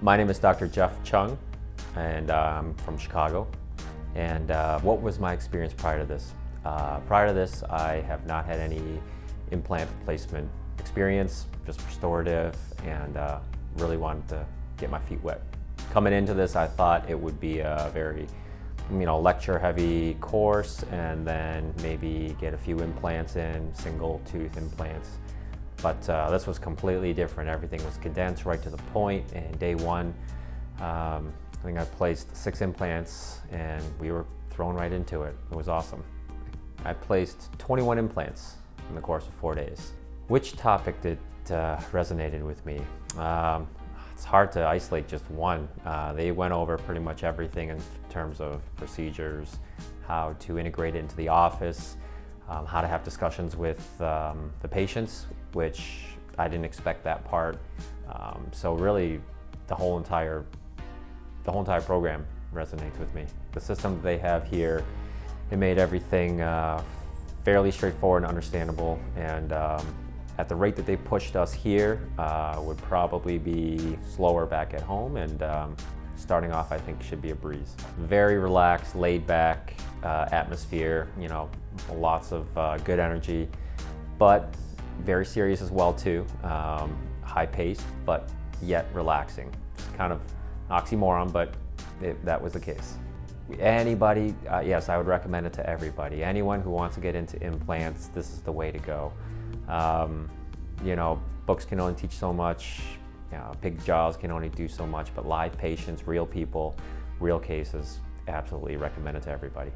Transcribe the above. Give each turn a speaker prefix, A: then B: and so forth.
A: My name is Dr. Jeff Cheung, and I'm from Chicago. And what was my experience prior to this? Prior to this, I have not had any implant placement experience, just restorative, and really wanted to get my feet wet. Coming into this, I thought it would be a very, lecture-heavy course, and then maybe get a few implants in, single tooth implants. But this was completely different. Everything was condensed right to the point. And day one, I think I placed 6 implants and we were thrown right into it. It was awesome. I placed 21 implants in the course of 4 days. Which topic did resonated with me? It's hard to isolate just one. They went over pretty much everything in terms of procedures, how to integrate it into the office, how to have discussions with the patients, which I didn't expect that part. So really, the whole entire program resonates with me. The system that they have here, it made everything fairly straightforward and understandable. And at the rate that they pushed us here, would probably be slower back at home. And starting off, I think, should be a breeze. Very relaxed, laid back atmosphere. Lots of good energy, but very serious as well too. High paced, but yet relaxing. It's kind of an oxymoron, but that was the case. Anybody, yes, I would recommend it to everybody. Anyone who wants to get into implants, this is the way to go. Books can only teach so much. Big jaws can only do so much, but live patients, real people, real cases, absolutely recommend it to everybody.